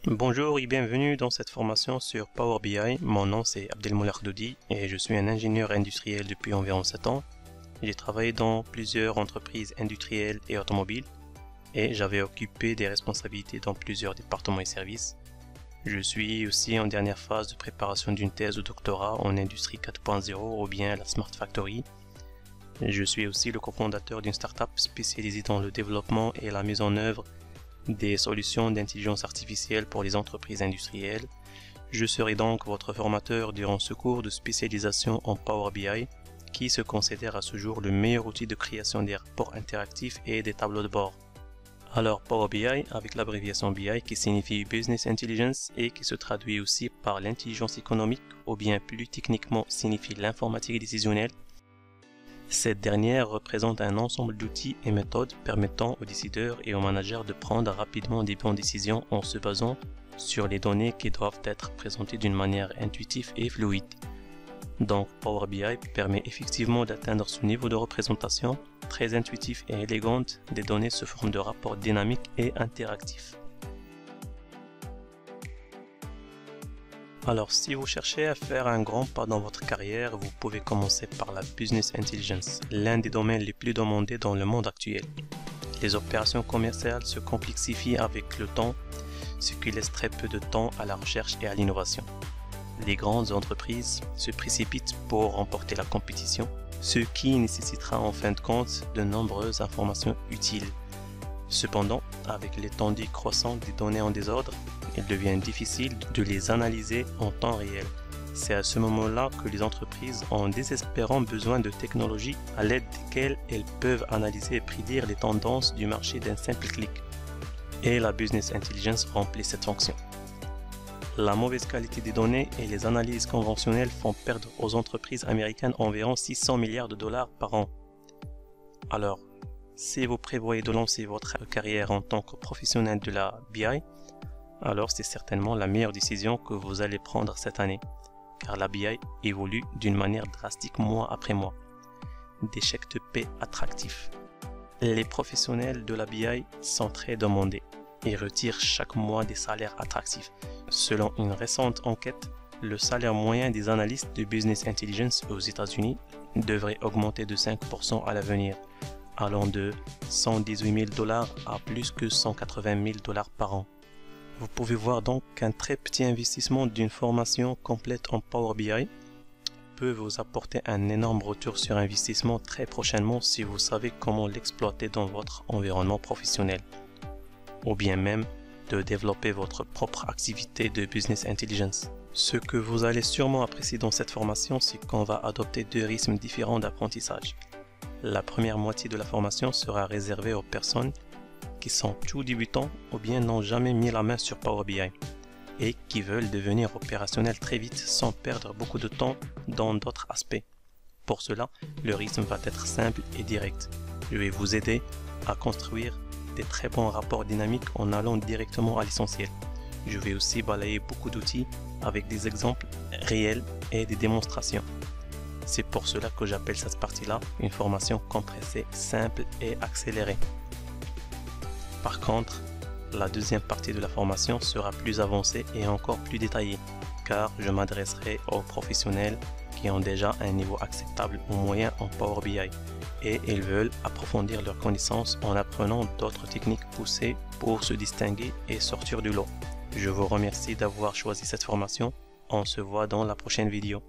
Bonjour et bienvenue dans cette formation sur Power BI. Mon nom c'est Abdelmoula Khdoudi et je suis un ingénieur industriel depuis environ 7 ans. J'ai travaillé dans plusieurs entreprises industrielles et automobiles et j'avais occupé des responsabilités dans plusieurs départements et services. Je suis aussi en dernière phase de préparation d'une thèse de doctorat en industrie 4.0 ou bien la Smart Factory. Je suis aussi le cofondateur d'une startup spécialisée dans le développement et la mise en œuvre des solutions d'intelligence artificielle pour les entreprises industrielles. Je serai donc votre formateur durant ce cours de spécialisation en Power BI qui se considère à ce jour le meilleur outil de création des rapports interactifs et des tableaux de bord. Alors Power BI avec l'abréviation BI qui signifie Business Intelligence et qui se traduit aussi par l'intelligence économique ou bien plus techniquement signifie l'informatique décisionnelle. Cette dernière représente un ensemble d'outils et méthodes permettant aux décideurs et aux managers de prendre rapidement des bonnes décisions en se basant sur les données qui doivent être présentées d'une manière intuitive et fluide. Donc Power BI permet effectivement d'atteindre ce niveau de représentation très intuitif et élégante des données sous forme de rapports dynamiques et interactifs. Alors, si vous cherchez à faire un grand pas dans votre carrière, vous pouvez commencer par la Business Intelligence, l'un des domaines les plus demandés dans le monde actuel. Les opérations commerciales se complexifient avec le temps, ce qui laisse très peu de temps à la recherche et à l'innovation. Les grandes entreprises se précipitent pour remporter la compétition, ce qui nécessitera en fin de compte de nombreuses informations utiles. Cependant, avec l'étendue croissante des données en désordre, il devient difficile de les analyser en temps réel. C'est à ce moment-là que les entreprises ont désespérément besoin de technologies à l'aide desquelles elles peuvent analyser et prédire les tendances du marché d'un simple clic. Et la Business Intelligence remplit cette fonction. La mauvaise qualité des données et les analyses conventionnelles font perdre aux entreprises américaines environ 600 milliards de dollars par an. Alors, si vous prévoyez de lancer votre carrière en tant que professionnel de la BI, alors c'est certainement la meilleure décision que vous allez prendre cette année, car la BI évolue d'une manière drastique mois après mois. Des chèques de paie attractifs. Les professionnels de la BI sont très demandés et retirent chaque mois des salaires attractifs. Selon une récente enquête, le salaire moyen des analystes de Business Intelligence aux États-Unis devrait augmenter de 5% à l'avenir, allant de 118 000 $ à plus que 180 000 $ par an. Vous pouvez voir donc qu'un très petit investissement d'une formation complète en Power BI peut vous apporter un énorme retour sur investissement très prochainement si vous savez comment l'exploiter dans votre environnement professionnel, ou bien même de développer votre propre activité de Business Intelligence. Ce que vous allez sûrement apprécier dans cette formation, c'est qu'on va adopter deux rythmes différents d'apprentissage. La première moitié de la formation sera réservée aux personnes qui sont tout débutants ou bien n'ont jamais mis la main sur Power BI et qui veulent devenir opérationnels très vite sans perdre beaucoup de temps dans d'autres aspects. Pour cela, le rythme va être simple et direct. Je vais vous aider à construire des très bons rapports dynamiques en allant directement à l'essentiel. Je vais aussi balayer beaucoup d'outils avec des exemples réels et des démonstrations. C'est pour cela que j'appelle cette partie-là une formation compressée, simple et accélérée. Par contre, la deuxième partie de la formation sera plus avancée et encore plus détaillée, car je m'adresserai aux professionnels qui ont déjà un niveau acceptable ou moyen en Power BI et ils veulent approfondir leurs connaissances en apprenant d'autres techniques poussées pour se distinguer et sortir du lot. Je vous remercie d'avoir choisi cette formation. On se voit dans la prochaine vidéo.